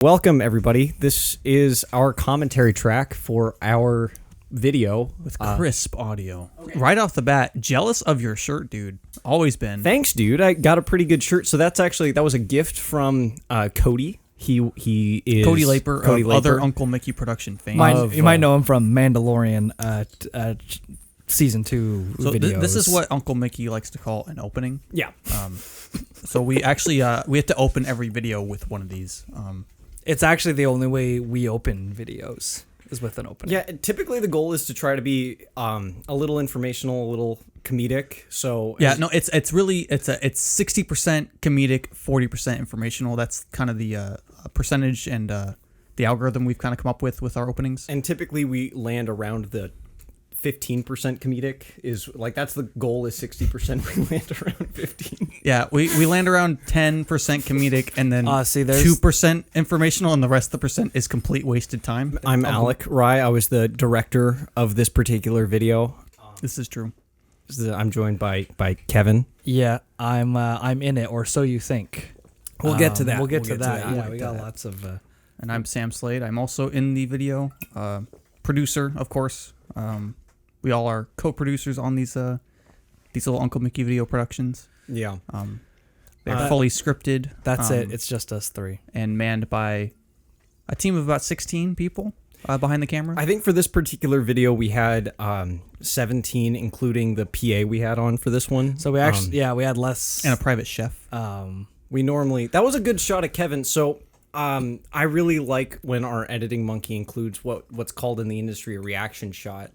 Welcome, everybody. This is our commentary track for our video. With crisp audio. Okay. Right off the bat, jealous of your shirt, dude. Always been. Thanks, dude. I got a pretty good shirt. So that was a gift from Cody. He is Cody Laper of other Uncle Mickey production fame. You might know him from Mandalorian season 2 so videos. This is what Uncle Mickey likes to call an opening. Yeah. So we actually we have to open every video with one of these. It's actually the only way we open videos is with an opening. Yeah, typically the goal is to try to be a little informational, a little comedic. So yeah, no, it's 60% comedic, 40% informational. That's kind of the percentage and the algorithm we've kind of come up with our openings. And typically we land around the 15% comedic is like that's the goal is 60%. We land around 15. Yeah, we land around 10% comedic and then there's 2% informational and the rest of the percent is complete wasted time. I'm Alec Rye. I was the director of this particular video. This is true. I'm joined by Kevin. Yeah, I'm in it, or so you think. We'll get to that. We'll get to that. Yeah, we got lots of. And I'm Sam Slade. I'm also in the video, producer, of course. We all are co-producers on these little Uncle Mickey video productions. Yeah. They're fully scripted. That's it. It's just us three. And manned by a team of about 16 people behind the camera. I think for this particular video, we had 17, including the PA we had on for this one. So we actually, we had less. And a private chef. That was a good shot of Kevin. So I really like when our editing monkey includes what's called in the industry a reaction shot.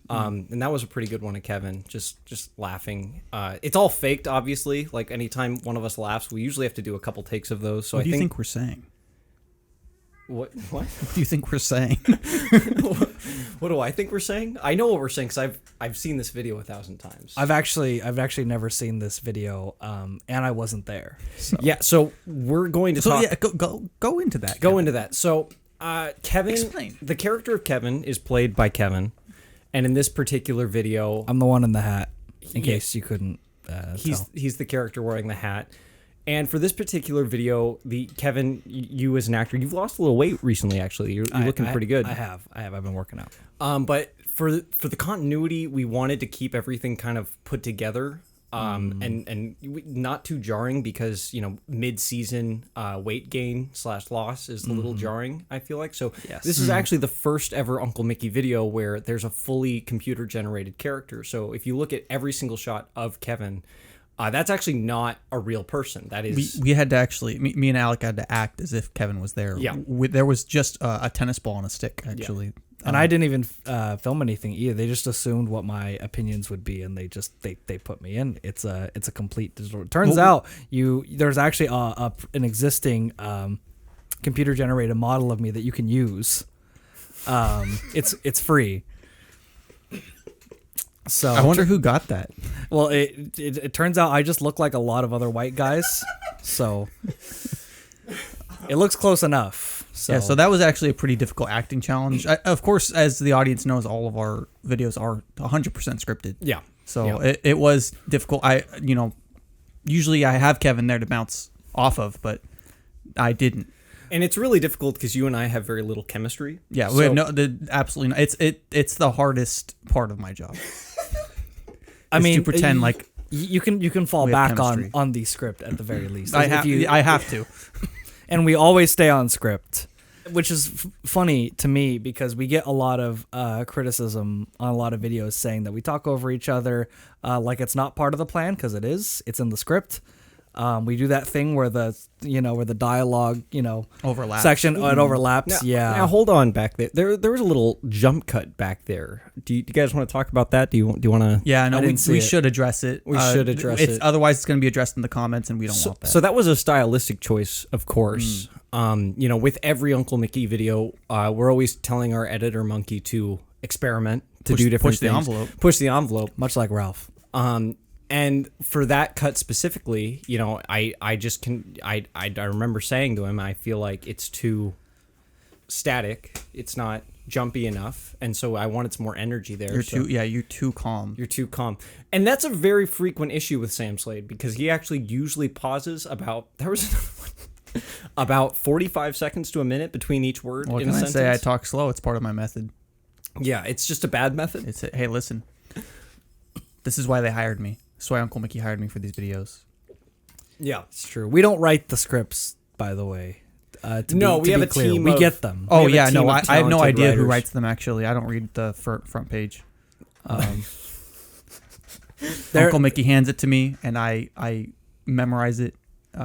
And that was a pretty good one of Kevin, just laughing. It's all faked, obviously. Like anytime one of us laughs, we usually have to do a couple takes of those. So what do you think we're saying? What? What do you think we're saying? What do I think we're saying? I know what we're saying because I've seen this video 1,000 times. I've actually never seen this video, and I wasn't there. So. Yeah, so we're going to talk. Yeah, go into that. Go into that. So Kevin, explain. The character of Kevin is played by Kevin. And in this particular video, I'm the one in the hat, in case you couldn't tell. He's the character wearing the hat. And for this particular video, Kevin, you as an actor, you've lost a little weight recently, actually. You're looking pretty good. I have. I've been working out. But for the continuity, we wanted to keep everything kind of put together. And not too jarring because, mid-season weight gain / loss is a little jarring, I feel like. So This is actually the first ever Uncle Mickey video where there's a fully computer-generated character. So if you look at every single shot of Kevin, that's actually not a real person. That is... We had to actually... Me and Alec had to act as if Kevin was there. Yeah. There was just a tennis ball on a stick, actually. Yeah. And I didn't even film anything either. They just assumed what my opinions would be, and they put me in. It's a complete digital. It turns out there's actually an existing computer generated model of me that you can use. It's free. So I wonder who got that. Well, it turns out I just look like a lot of other white guys, so it looks close enough. So that was actually a pretty difficult acting challenge. Of course, as the audience knows, all of our videos are 100% scripted. Yeah. So it was difficult. Usually I have Kevin there to bounce off of, but I didn't. And it's really difficult because you and I have very little chemistry. Yeah, we have absolutely not. It's the hardest part of my job. I mean, to pretend like you can fall back on the script at the very least. I have to. And we always stay on script, which is funny to me because we get a lot of criticism on a lot of videos saying that we talk over each other like it's not part of the plan because it is. It's in the script. We do that thing where the dialogue overlaps. Section it overlaps. Now hold on back there. There was a little jump cut back there. Do you guys want to talk about that? Do you want to? Yeah, no, we should address it. We should address it. Otherwise, it's going to be addressed in the comments, and we don't want that. So that was a stylistic choice, of course. With every Uncle Mickey video, we're always telling our editor monkey to experiment, to do different things. Push the envelope, much like Ralph. And for that cut specifically, I remember saying to him, I feel like it's too static. It's not jumpy enough, and so I wanted some more energy there. You're too calm. You're too calm, and that's a very frequent issue with Sam Slade because he actually usually pauses about. There was another one. about 45 seconds to a minute between each word What in can a I sentence. say? I talk slow. It's part of my method. Yeah, it's just a bad method. It's hey, listen. This is why they hired me. That's why Uncle Mikki hired me for these videos. Yeah. It's true. We don't write the scripts, by the way. We have a team We of- get them. Oh have a yeah, team no, of I have no talented idea who writers. writes them. Actually, I don't read the front page. Uncle Mikki hands it to me, and I memorize it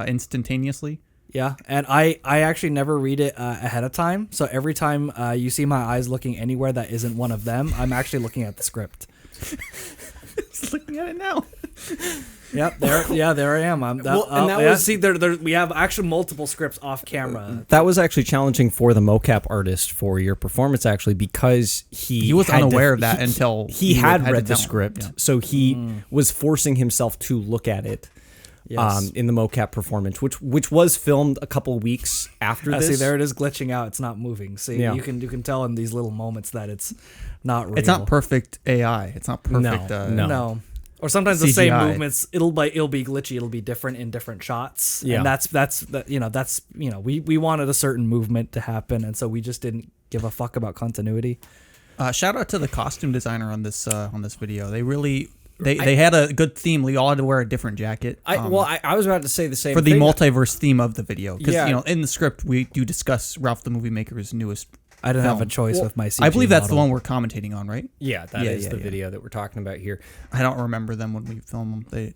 instantaneously. Yeah, and I actually never read it ahead of time. So every time you see my eyes looking anywhere that isn't one of them, I'm actually looking at the script. He's looking at it now. Yep, there I am. We have actually multiple scripts off camera. That was actually challenging for the mocap artist for your performance, actually, because He was had unaware of that until he you had to read the tell him. script, Yeah. so he was forcing himself to look at it. Yes. In the mocap performance, which was filmed a couple weeks after this. See, there it is glitching out. It's not moving. See, Yeah. you can tell in these little moments that it's not real. It's not perfect AI. It's not perfect. No. No. Or sometimes the same CGI. movements, it'll be glitchy. It'll be different in different shots. Yeah. And we wanted a certain movement to happen, and so we just didn't give a fuck about continuity. Shout out to the costume designer on this video. They really they had a good theme. We all had to wear a different jacket. I was about to say the same for the thing. multiverse theme of the video, because Yeah. in the script we do discuss Ralph the Movie Maker's newest. I didn't have a film. choice with my CG I believe that's the model. one we're commentating on, right? Yeah, that is Yeah, the yeah. video that we're talking about here. I don't remember them when we film them. They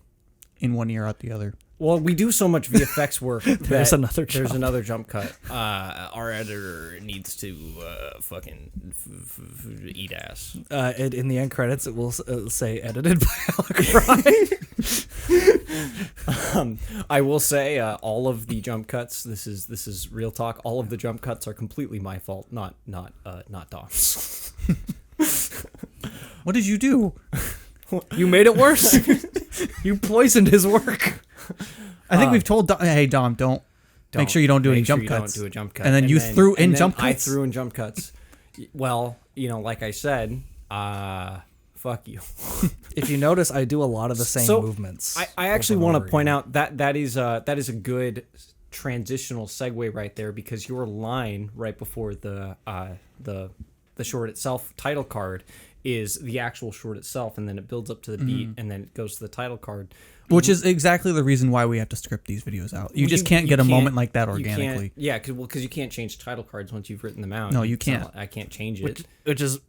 in one ear out the other. Well, we do so much VFX work. There's that another There's jump. another jump cut. Our editor needs to fucking eat ass. In the end credits, it will say edited by Alec. I will say all of the jump cuts. This is real talk. All of the jump cuts are completely my fault, not Dom's. What did you do? You made it worse. You poisoned his work. I think we've told Dom, hey Dom, don't make sure you don't do any Make sure jump you cuts. Don't do a jump cut. And then you threw in and then jump I cuts? threw in jump cuts. Well, like I said, fuck you. If you notice, I do a lot of the same So, I I actually want to point out that is a good transitional segue right there, because your line right before the short itself title card is the actual short itself, and then it builds up to the beat, and then it goes to the title card. Which is exactly the reason why we have to script these videos out. You just can't get a moment like that organically. Yeah, because you can't change title cards once you've written them out. No, you It's can't. not- I can't change it.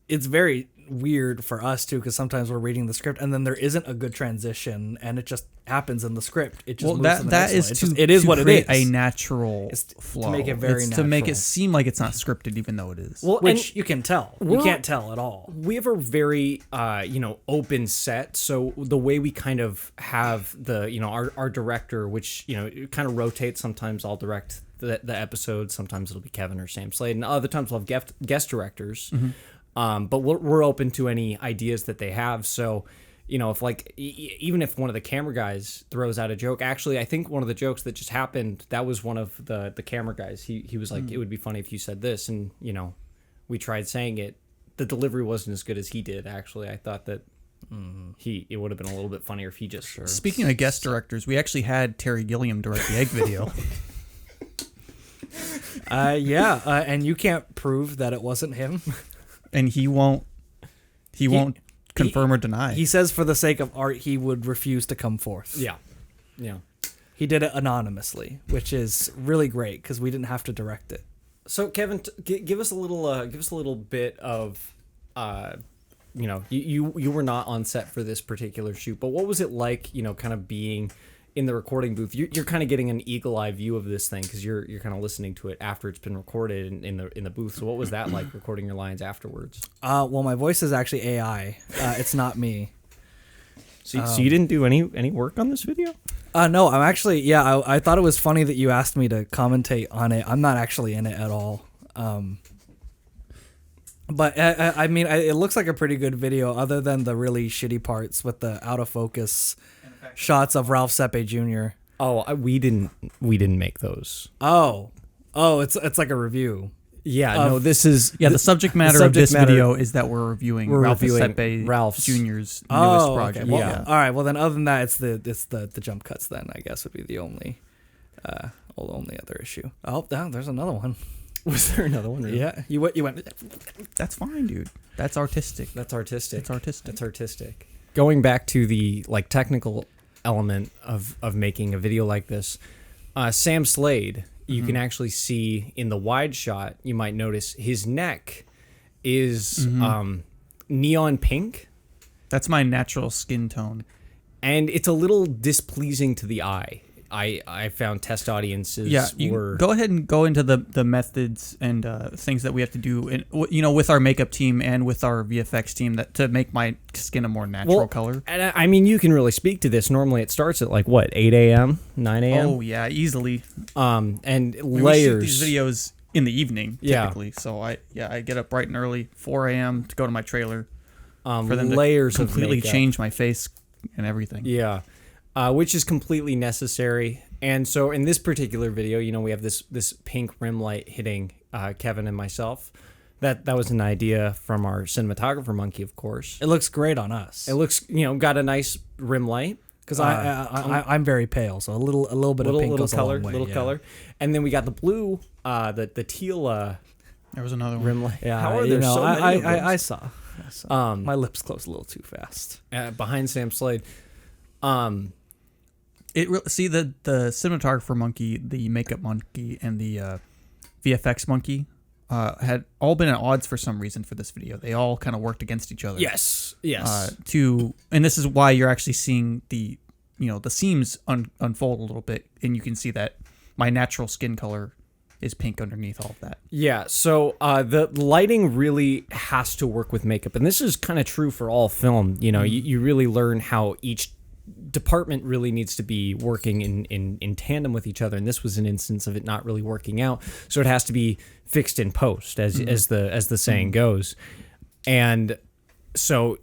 it's very weird for us too, because sometimes we're reading the script and then there isn't a good transition, and it just happens in the script. It just moves to the that next is one. It's to just- it is to what it create is. a natural It's to flow. make it very it's to make it natural. seem like it's not scripted, even though it is. Well, Which and you can tell. You we're- can't tell at all. we have a very open set. So the way we kind of have the our director, which it kind of rotates. Sometimes I'll direct the episode. Sometimes it'll be Kevin or Sam Slade, and other times we'll have guest directors. But we're open to any ideas that they have. So, if even if one of the camera guys throws out a joke, actually, I think one of the jokes that just happened, that was one of the camera guys. He was like, it would be funny if you said this. And, we tried saying it. The delivery wasn't as good as he did, actually. I thought that it would have been a little bit funnier if he just... Speaking of guest directors, we actually had Terry Gilliam direct the egg video. And you can't prove that it wasn't him. And he won't confirm or deny. He says for the sake of art, he would refuse to come forth. Yeah. Yeah. He did it anonymously, which is really great because we didn't have to direct it. So Kevin, give us a little bit of, you were not on set for this particular shoot, but what was it like, kind of being in the recording booth? You're kind of getting an eagle eye view of this thing because you're kind of listening to it after it's been recorded in the booth. So what was that like, recording your lines afterwards? Well, my voice is actually AI. It's not me. So you didn't do any work on this video? No, I'm actually, I thought it was funny that you asked me to commentate on it. I'm not actually in it at all. But I mean, it looks like a pretty good video other than the really shitty parts with the out of focus shots of Ralph Sepe Jr. Oh, we didn't make those. Oh, it's like a review. Yeah, no, this is... the subject matter of this video is that we're reviewing Ralph Sepe Ralph's Jr.'s newest Oh, project. okay. Well, Yeah. all right. Well, then other than that, it's the jump cuts then, I guess, would be the only Only other issue. Oh, there's another one. Was there another one? Really? Yeah, you went. That's fine, dude. That's artistic. That's artistic. It's artistic. That's artistic. Going back to the like technical element of making a video like this, Sam Slade, you can actually see in the wide shot, you might notice his neck is neon pink. That's my natural skin tone. And it's a little displeasing to the eye. I found test audiences were... Go ahead and go into the methods and things that we have to do, with our makeup team and with our VFX team to make my skin a more natural color. And I mean, you can really speak to this. Normally it starts at like, what, 8 a.m., 9 a.m.? Oh, yeah, easily. And layers... We shoot these videos in the evening, typically. Yeah. So I get up bright and early, 4 a.m. to go to my trailer for them layers to completely of makeup. change my face and everything. Yeah. Which is completely necessary. And so in this particular video, we have this pink rim light hitting Kevin and myself. That was an idea from our cinematographer, Mikki, of course. It looks great on us. It looks, got a nice rim light. Because I'm very pale, so a little bit of pink goes a long way. Little color. And then we got the blue, the teal there was another rim light. Yeah, How are there so many of those? I saw. My lips closed a little too fast. Behind Sam Slade. See the cinematographer monkey, the makeup monkey, and the VFX monkey had all been at odds for some reason for this video. They all kind of worked against each other. Yes. And this is why you're actually seeing the seams unfold a little bit, and you can see that my natural skin color is pink underneath all of that. Yeah, so the lighting really has to work with makeup, and this is kind of true for all film. You really learn how each department really needs to be working in tandem with each other, and this was an instance of it not really working out, so it has to be fixed in post, as the saying goes. And so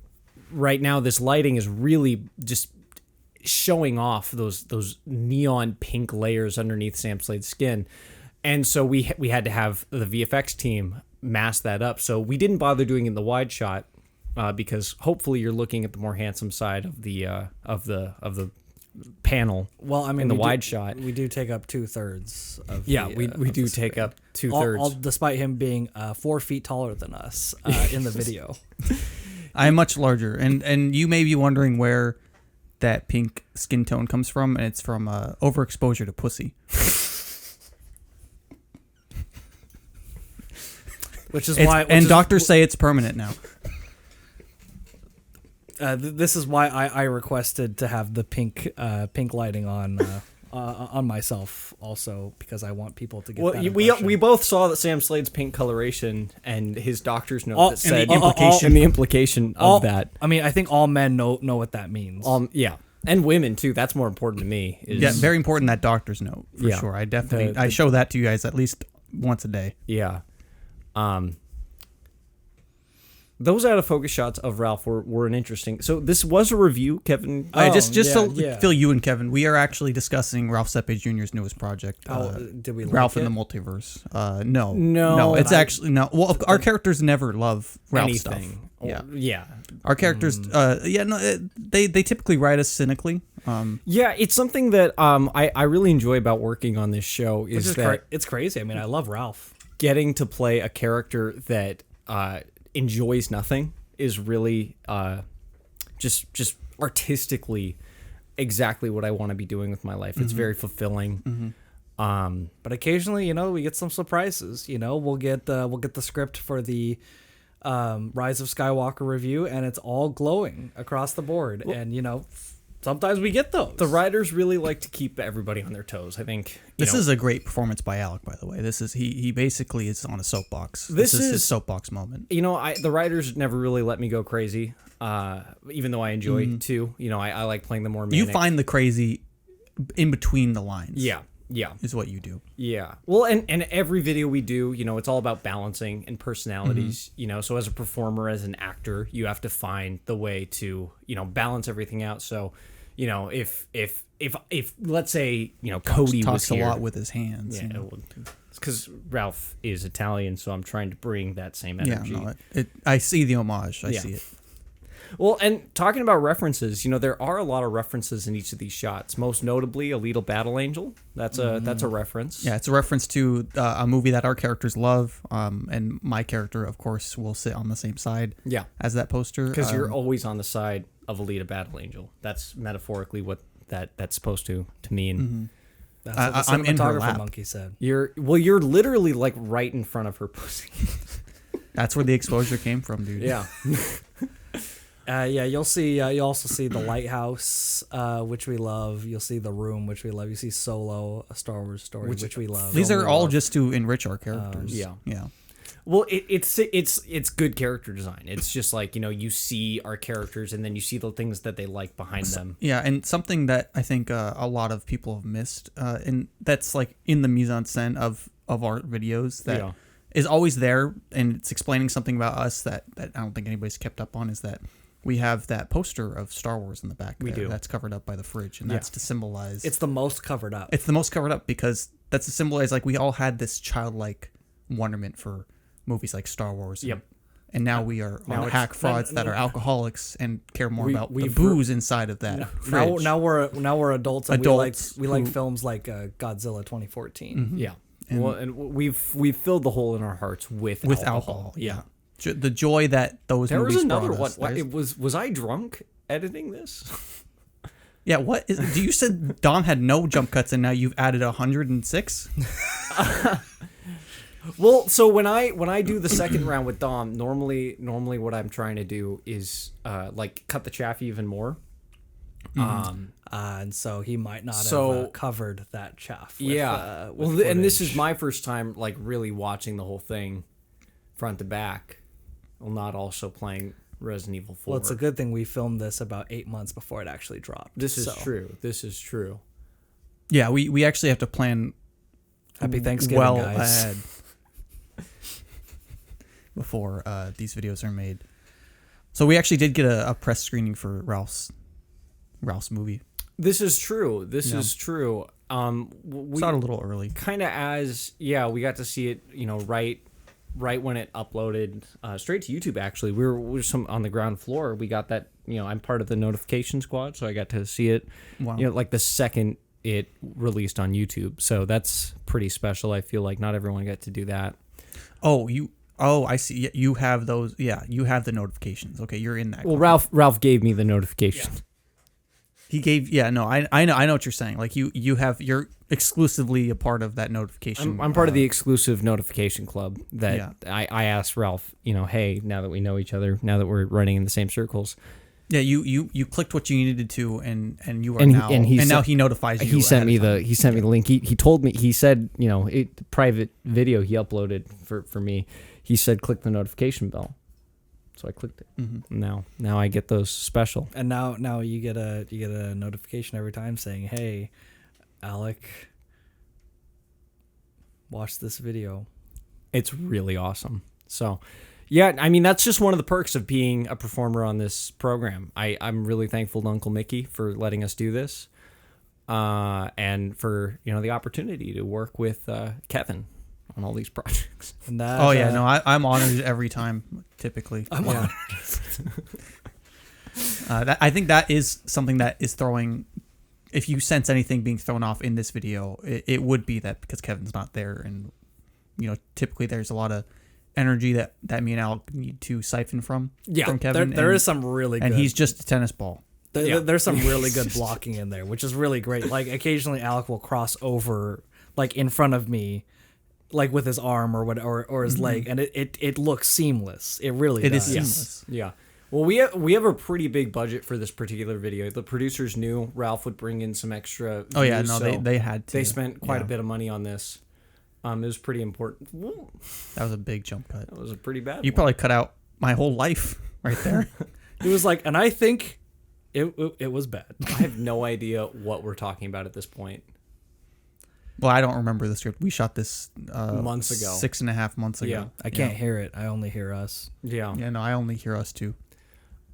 right now this lighting is really just showing off those neon pink layers underneath Sam Slade's skin, and so we had to have the VFX team mask that up. So we didn't bother doing it in the wide shot, because hopefully you're looking at the more handsome side of the panel. Well, I mean, in the wide shot, we do take up 2/3 of. Yeah, the, we do take up 2/3, despite him being 4 feet taller than us in the video. I am much larger, and you may be wondering where that pink skin tone comes from, and it's from overexposure to pussy. Which is why, doctors say it's permanent now. This is why I requested to have the pink lighting on myself also, because I want people to get that impression. We both saw that Sam Slade's pink coloration and his doctor's note that said the implication of that. I mean, I think all men know what that means. Yeah. And women too. That's more important to me. Yeah, very important, that doctor's note for sure. I definitely I show that to you guys at least once a day. Yeah. Those out of focus shots of Ralph were an interesting. So this was a review, Kevin. To fill you and Kevin, we are actually discussing Ralph Sepe Jr.'s newest project. Did we Ralph like in the Multiverse? No. It's actually no. Well, our characters never love Ralph anything. Stuff. Yeah. Our characters. They typically write us cynically. It's something that I really enjoy about working on this show is that it's crazy. I mean, I love Ralph. Getting to play a character that enjoys nothing is really just artistically exactly what I want to be doing with my life. It's very fulfilling. But occasionally, we get some surprises. We'll get the script for the Rise of Skywalker review, and it's all glowing across the board. Well, and sometimes we get those. The writers really like to keep everybody on their toes. I think this is a great performance by Alec, by the way. This is he basically is on a soapbox. This is his soapbox moment. The writers never really let me go crazy, even though I enjoy too. I like playing the more manic. You find the crazy in between the lines. Yeah, is what you do. Yeah. Well, and every video we do, it's all about balancing and personalities. So as a performer, as an actor, you have to find the way to balance everything out. So if let's say Cody talks was here, a lot with his hands. Yeah, it's because Ralph is Italian, so I'm trying to bring that same energy. Yeah, I see the homage. I see it. Well, and talking about references, there are a lot of references in each of these shots. Most notably, a little battle angel. That's a reference. Yeah, it's a reference to a movie that our characters love, and my character, of course, will sit on the same side. Yeah. As that poster, Because you're always on the side of Alita Battle Angel. That's metaphorically what that's supposed to mean. Mm-hmm. That's what the I'm in her cinematographer lap. monkey said. You're literally like right in front of her pussy. That's where the exposure came from, dude. Yeah. You'll see. You also see the lighthouse, which we love. You'll see the room, which we love. You see Solo, a Star Wars story, which we love. These are all just to enrich our characters. Yeah. Well, it's good character design. It's just like, you see our characters and then you see the things that they like behind them. Yeah, and something that I think a lot of people have missed, and that's like in the mise en scène of our videos that is always there, and it's explaining something about us that I don't think anybody's kept up on, is that we have that poster of Star Wars in the back. We do. That's covered up by the fridge, and that's to symbolize. It's the most covered up. It's the most covered up because that's to symbolize, like, we all had this childlike wonderment for movies like Star Wars. Yep. And now we are on hack frauds that are alcoholics and care more about the we've booze inside of that fridge. Now we're adults and we like films like Godzilla 2014. Mm-hmm. Yeah. And we've filled the hole in our hearts with alcohol. Yeah. The joy that those There was movies another brought one. us. Was I drunk editing this? Yeah, what is? Do you said Dom had no jump cuts and now you've added 106? Well, so when I do the second round with Dom, normally what I'm trying to do is like cut the chaff even more. And so he might not have covered that chaff. With and this is my first time like really watching the whole thing front to back, while not also playing Resident Evil 4. Well, it's a good thing we filmed this about 8 months before it actually dropped. This is true. Yeah, we actually have to plan Happy Thanksgiving, guys. Ahead before these videos are made. So we actually did get a press screening for Ralph's movie. This is true. We saw it a little early. Kind of we got to see it, right when it uploaded straight to YouTube. Actually, we were some on the ground floor. We got that. I'm part of the notification squad, so I got to see it. Wow. Like the second it released on YouTube. So that's pretty special. I feel like not everyone got to do that. Oh, I see. You have those. Yeah, you have the notifications. Okay, you're in that. Well, Ralph gave me the notification. Yeah. He gave. Yeah, no, I know what you're saying. Like you're exclusively a part of that notification. I'm part of the exclusive notification club that I asked Ralph. Hey, now that we know each other, now that we're running in the same circles. Yeah, you clicked what you needed to, and you are now. Now he notifies you. He sent me the link. He told me. He said, private video he uploaded for me. He said, click the notification bell. So I clicked it. Mm-hmm. Now I get those special. And now you get a notification every time saying, "Hey, Alec, watch this video." It's really awesome. So, yeah, I mean, that's just one of the perks of being a performer on this program. I'm really thankful to Uncle Mikki for letting us do this, and for the opportunity to work with Kevin on all these projects. And that, I'm honored every time. Typically, I'm honored. I think that is something that is throwing. If you sense anything being thrown off in this video, it would be that because Kevin's not there, and typically there's a lot of energy that me and Alec need to siphon from Kevin. There is some really good, and he's just a tennis ball. There's some really good blocking in there, which is really great. Like occasionally Alec will cross over like in front of me, like with his arm or his leg, and it looks seamless. It really does. It is seamless. Yeah. Well, we have a pretty big budget for this particular video. The producers knew Ralph would bring in some extra views, they had to. They spent quite a bit of money on this. It was pretty important. That was a big jump cut. That was a pretty bad one. You probably cut out my whole life right there. It was like, and I think it was bad. I have no idea what we're talking about at this point. Well, I don't remember the script. We shot this months ago. 6.5 months ago. Yeah. I can't hear it. I only hear us. Yeah. Yeah, no, I only hear us too.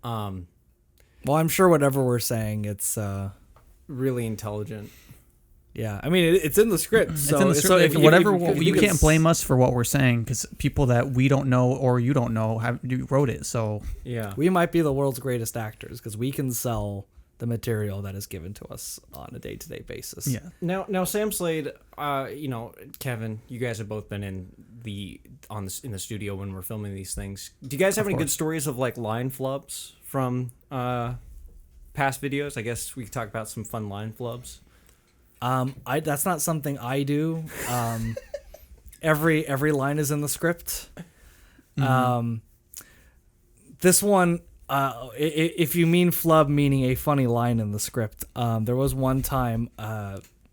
Well, I'm sure whatever we're saying, it's really intelligent. Yeah, I mean it's in the script. So, it's in the script. so you can't blame us for what we're saying because people that we don't know or you don't know you wrote it. So yeah, we might be the world's greatest actors because we can sell the material that is given to us on a day-to-day basis. Yeah. Now, Sam Slade, Kevin, you guys have both been in the studio when we're filming these things. Do you guys have any good stories of like line flubs from past videos? I guess we could talk about some fun line flubs. That's not something I do. Every line is in the script. This one. If you mean flub meaning a funny line in the script, there was one time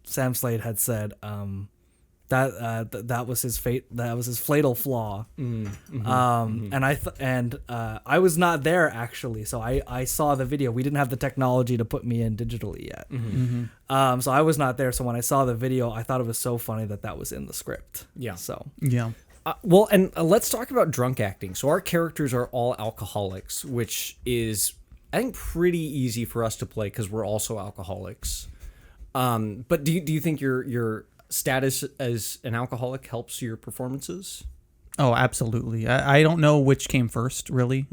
Sam Slade had said that was his fatal flaw, and I was not there actually, so I saw the video. We didn't have the technology to put me in digitally yet, so I was not there. So when I saw the video, I thought it was so funny that was in the script. Yeah. So yeah. Well, and let's talk about drunk acting. So our characters are all alcoholics, which is, I think, pretty easy for us to play because we're also alcoholics. But do you think your status as an alcoholic helps your performances? Oh, absolutely. I don't know which came first, really.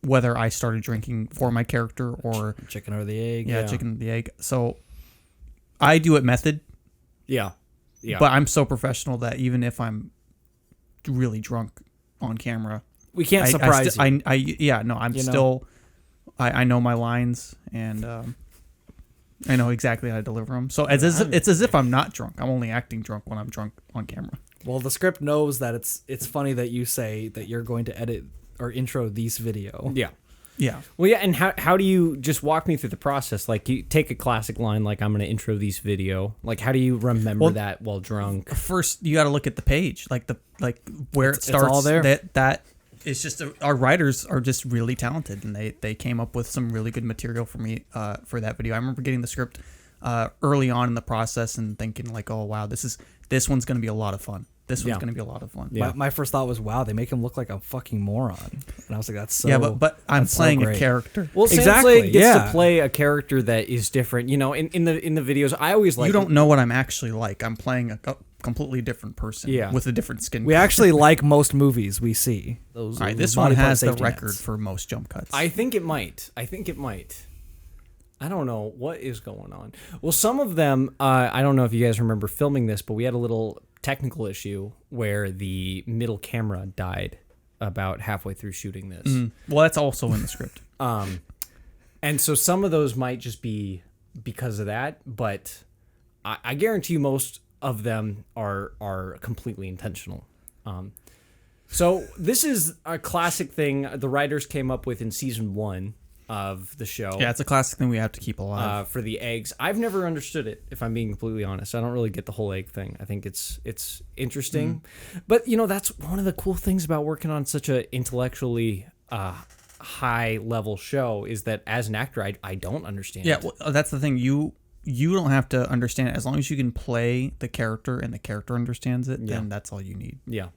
Whether I started drinking for my character or chicken or the egg. Yeah, chicken or the egg. So I do it method. Yeah. But I'm so professional that even if I'm really drunk on camera, we can't surprise you. I know my lines and I know exactly how to deliver them. So it's as if I'm not drunk. I'm only acting drunk when I'm drunk on camera. Well, the script knows that it's funny that you say that you're going to edit or intro these video. Yeah. Yeah. Well, yeah, and how do you just walk me through the process? Like, you take a classic line, like, I'm going to intro these video. Like, how do you remember that while drunk? First, you got to look at the page, where it starts. It's all there. That is just our writers are just really talented, and they came up with some really good material for me for that video. I remember getting the script early on in the process and thinking like, oh wow, this one's going to be a lot of fun. This one's going to be a lot of fun. Yeah. My first thought was, wow, they make him look like a fucking moron. And I was like, that's so... Yeah, but I'm playing a character. Well, exactly, Sam Slade gets to play a character that is different. You know, in the videos, I always like... You don't know what I'm actually like. I'm playing a completely different person with a different skin. We actually like most movies we see. All right, this one has the record for most jump cuts. I think it might. I don't know what is going on. Well, some of them, I don't know if you guys remember filming this, but we had a little technical issue where the middle camera died about halfway through shooting this. Well, that's also in the script. And so some of those might just be because of that, but I guarantee you most of them are completely intentional. So this is a classic thing the writers came up with in season 1 of the show. Yeah, it's a classic thing we have to keep alive. For the eggs. I've never understood it, if I'm being completely honest. I don't really get the whole egg thing. I think it's interesting. But, you know, that's one of the cool things about working on such a intellectually high-level show is that as an actor, I don't understand it. Yeah, well, that's the thing. You don't have to understand it. As long as you can play the character and the character understands it, then that's all you need. Yeah.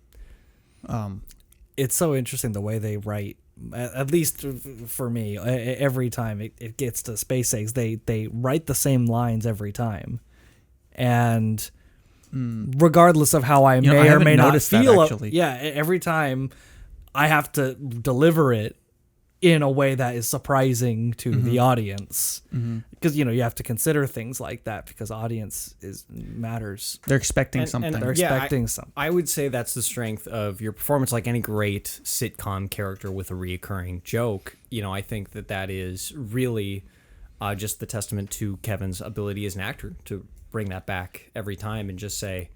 It's so interesting the way they write. At least for me, every time it gets to space eggs, they write the same lines every time, and regardless of how I may or may not feel, every time I have to deliver it in a way that is surprising to the audience, because you have to consider things like that because audience matters. They're expecting something. They're expecting something. I would say that's the strength of your performance. Like any great sitcom character with a reoccurring joke, I think that is really just the testament to Kevin's ability as an actor to bring that back every time and just say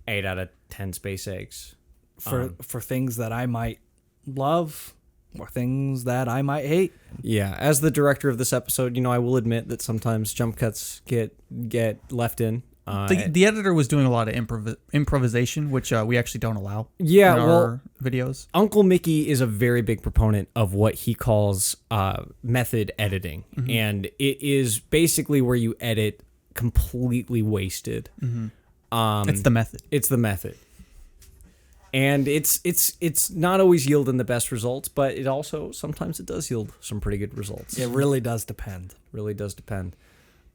8 out of 10 space eggs for things that I might love. Or things that I might hate. Yeah, as the director of this episode, I will admit that sometimes jump cuts get left in. The editor was doing a lot of improvisation, which we actually don't allow. Yeah, in our videos. Uncle Mikki is a very big proponent of what he calls method editing, and it is basically where you edit completely wasted. It's the method. It's the method. And it's not always yielding the best results, but it also sometimes it does yield some pretty good results. It really does depend. Really does depend.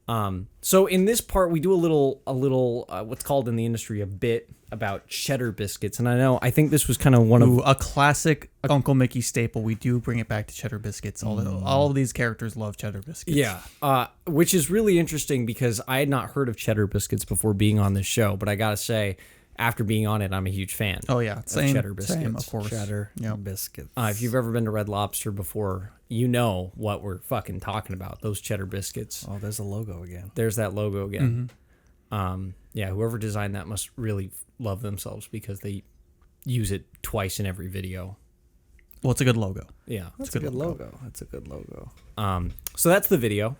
So in this part, we do a little what's called in the industry a bit about cheddar biscuits, and I think this was kind of one of a classic Uncle Mickey staple. We do bring it back to cheddar biscuits. All of these characters love cheddar biscuits. Yeah, which is really interesting because I had not heard of cheddar biscuits before being on this show, but I gotta say, after being on it, I'm a huge fan. Oh yeah, of cheddar biscuits, same, of course. Cheddar biscuits. If you've ever been to Red Lobster before, you know what we're fucking talking about. Those cheddar biscuits. Oh, there's a logo again. There's that logo again. Yeah, whoever designed that must really love themselves because they use it twice in every video. Well, it's a good logo. Yeah, That's a good logo. That's a good logo. So that's the video.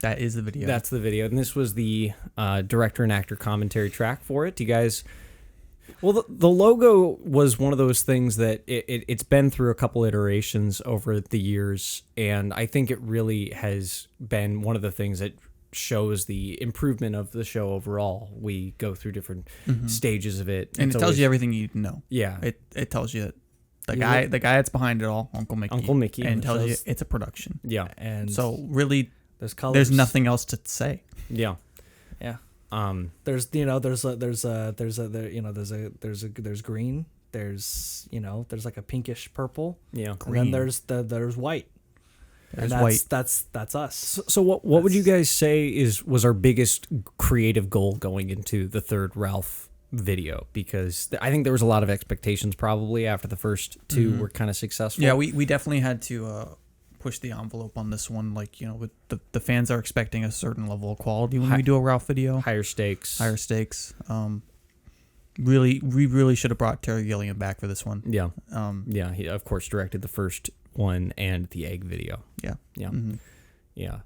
That is the video. That's the video, and this was the director and actor commentary track for it. Do you guys? Well, the logo was one of those things that it's been through a couple iterations over the years, and I think it really has been one of the things that shows the improvement of the show overall. We go through different stages of it, and it tells you everything you need to know. Yeah, it tells you the guy that's behind it all, Uncle Mickey, and tells you it's a production. Yeah, and so really, there's colors. There's nothing else to say. Yeah. There's green. There's like a pinkish purple. Yeah. And then there's white. There's white. That's us. So what would you guys say was our biggest creative goal going into the third Ralph video? Because I think there was a lot of expectations probably after the first two were kind of successful. Yeah, we definitely had to push the envelope on this one. Like, with the fans are expecting a certain level of quality when we do a Ralph video. Higher stakes. We really should have brought Terry Gilliam back for this one. Yeah. Yeah, he of course directed the first one and the egg video. Yeah. Yeah. Yeah.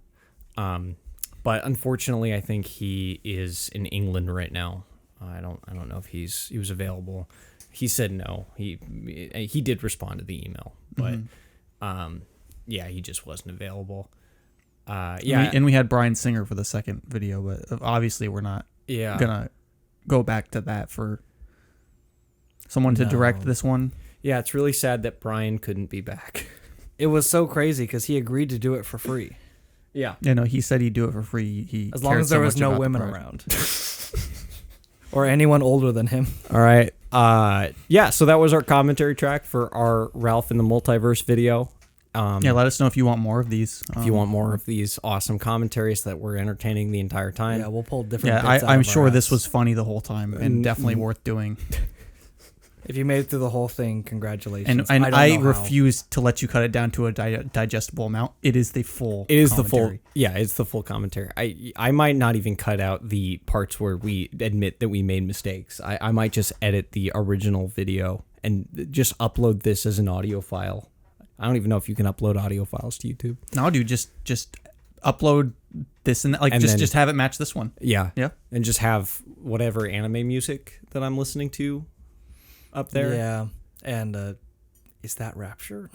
But unfortunately, I think he is in England right now. I don't know if he was available. He said no. He did respond to the email, but yeah, he just wasn't available. And we had Bryan Singer for the second video, but obviously we're not gonna go back to that for someone to direct this one. Yeah, it's really sad that Bryan couldn't be back. It was so crazy because he agreed to do it for free. Yeah. He said he'd do it for free. As long as there was no women around. Or anyone older than him. All right. Yeah, so that was our commentary track for our Ralph in the Multiverse video. Let us know if you want more of these. If you want more of these awesome commentaries that were entertaining the entire time. Yeah, we'll pull different bits I'm sure this was funny the whole time and definitely worth doing. If you made it through the whole thing, congratulations. And I refuse to let you cut it down to a digestible amount. It is the full commentary. It's the full commentary. I might not even cut out the parts where we admit that we made mistakes. I might just edit the original video and just upload this as an audio file. I don't even know if you can upload audio files to YouTube. No, dude, just upload this and that. Like, just have it match this one. Yeah. Yeah. And just have whatever anime music that I'm listening to up there. Yeah. And is that Rapture?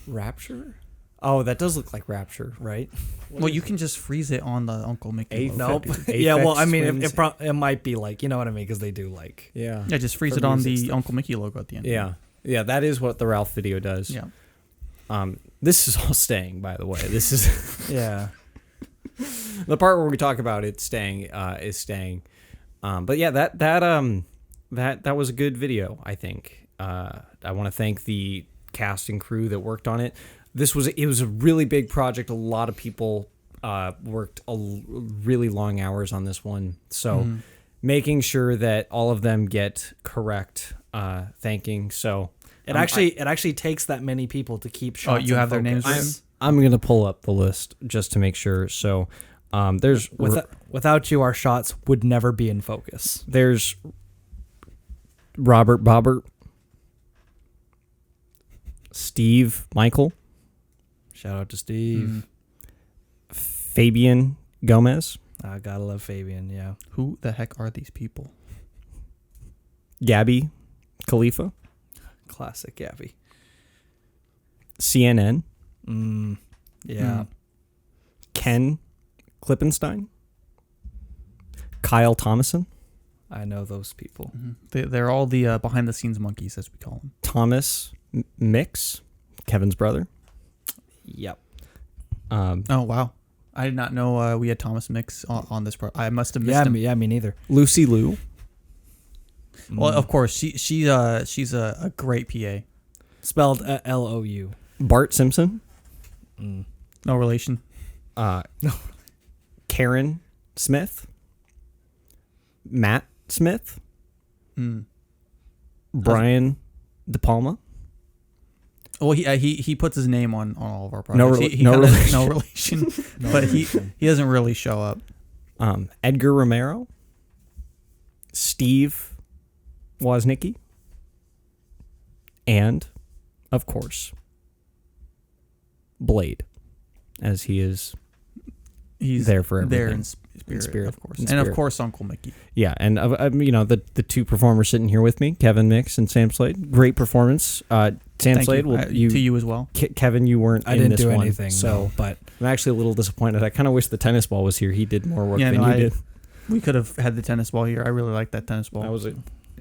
Rapture? Oh, that does look like Rapture, right? Well, you can just freeze it on the Uncle Mickey. Nope. Yeah, well, I mean, it might be like, you know what I mean? Because they do like... Yeah. Yeah, just freeze it on the Uncle Mickey logo at the end. Yeah. Yeah, that is what the Ralph video does. Yeah. This is all staying, by the way. This is... Yeah. The part where we talk about it staying is staying. But yeah, that was a good video, I think. I want to thank the cast and crew that worked on it. It was a really big project. A lot of people worked really long hours on this one. So making sure that all of them get correct thanking. So it actually takes that many people to keep shots. Oh, you have their names written? I'm going to pull up the list just to make sure. So there's... Without you, our shots would never be in focus. There's Robert Bobbert, Steve Michael. Shout out to Steve. Fabian Gomez. I gotta love Fabian, yeah. Who the heck are these people? Gabby Khalifa. Classic Gabby. CNN. Yeah. Ken Klippenstein. Kyle Thomason. I know those people. They're all the behind-the-scenes monkeys, as we call them. Thomas Mix, Kevin's brother. Yep. Oh, wow. I did not know we had Thomas Mix on this. I must have missed him. Yeah, me neither. Lucy Liu. Well, of course, she's a great PA. Spelled Lou. Bart Simpson. No relation. Karen Smith. Matt Smith. Brian De Palma. Well, he puts his name on all of our projects. No No relation, but he doesn't really show up. Edgar Romero. Steve Woznicki. And, of course, Blade, as he's there for everything. There in spirit, of course. And of course, Uncle Mikki. Yeah, and the two performers sitting here with me, Kevin Mix and Sam Slade. Great performance. Sam Slade, to you as well. Kevin, you weren't I in didn't this do one, anything, so no, but I'm actually a little disappointed. I kind of wish the tennis ball was here. He did more work than you did. We could have had the tennis ball here. I really like that tennis ball.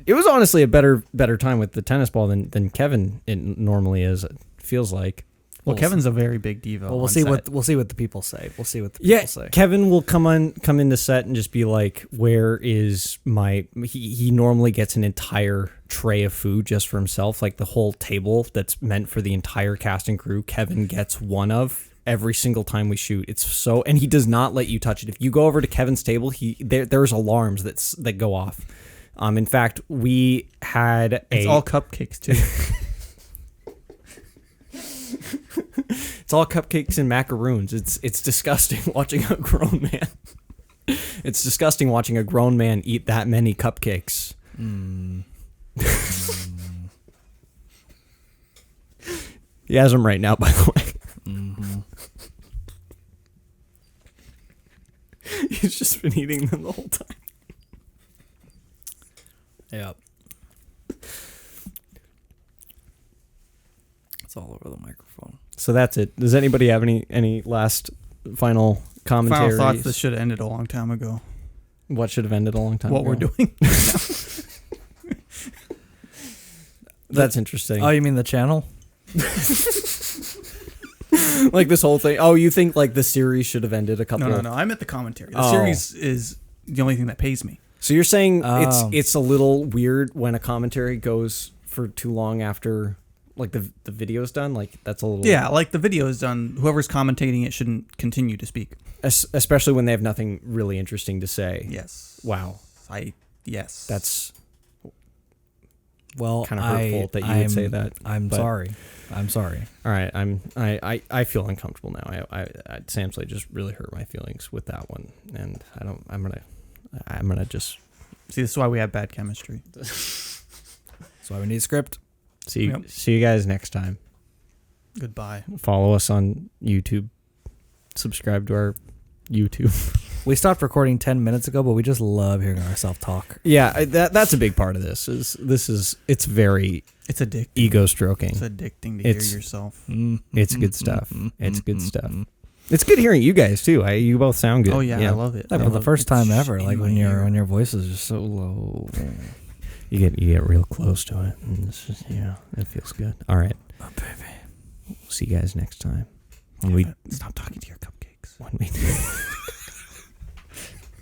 It was honestly a better time with the tennis ball than Kevin it normally is. It feels like. Well, Kevin's a very big diva. Well, we'll see what the people say. We'll see what the people say. Kevin will come into set and just be like, "Where is my?" He normally gets an entire tray of food just for himself, like the whole table that's meant for the entire cast and crew. Kevin gets one of every single time we shoot. It's so, and he does not let you touch it. If you go over to Kevin's table, there's alarms that go off. In fact, we had it's all cupcakes too. It's all cupcakes and macaroons. It's disgusting watching a grown man. It's disgusting watching a grown man eat that many cupcakes. He has them right now, by the way. He's just been eating them the whole time. Yep. It's all over the microphone. So that's it. Does anybody have any last final commentaries? Final thoughts. This should have ended a long time ago. What should have ended a long time ago? What we're doing. That's interesting. Oh, you mean the channel? Like this whole thing. Oh, you think like the series should have ended a couple? No. I'm at the commentary. The series is the only thing that pays me. So you're saying it's a little weird when a commentary goes for too long after like the video's done? Like that's a little... Yeah, like the video's done. Whoever's commentating it shouldn't continue to speak. Especially when they have nothing really interesting to say. Yes. Wow. Yes. That's well kind of hurtful that you would say that. I'm sorry. All right. I feel uncomfortable now. Sam Slade just really hurt my feelings with that one, and I'm gonna just see. This is why we have bad chemistry. That's why we need a script. See you guys next time. Goodbye. Follow us on YouTube. Subscribe to our YouTube. We stopped recording 10 minutes ago, but we just love hearing ourselves talk. Yeah, that's a big part of this. It's addicting. Ego stroking. It's addicting to hear yourself. It's good stuff. It's good stuff. It's good hearing you guys too. You both sound good. Oh yeah, I love it. Like for the first time ever, like when your voice is just so low. You get real close to it, and it's just, it feels good. All right, baby. See you guys next time. Stop talking to your cupcakes. When we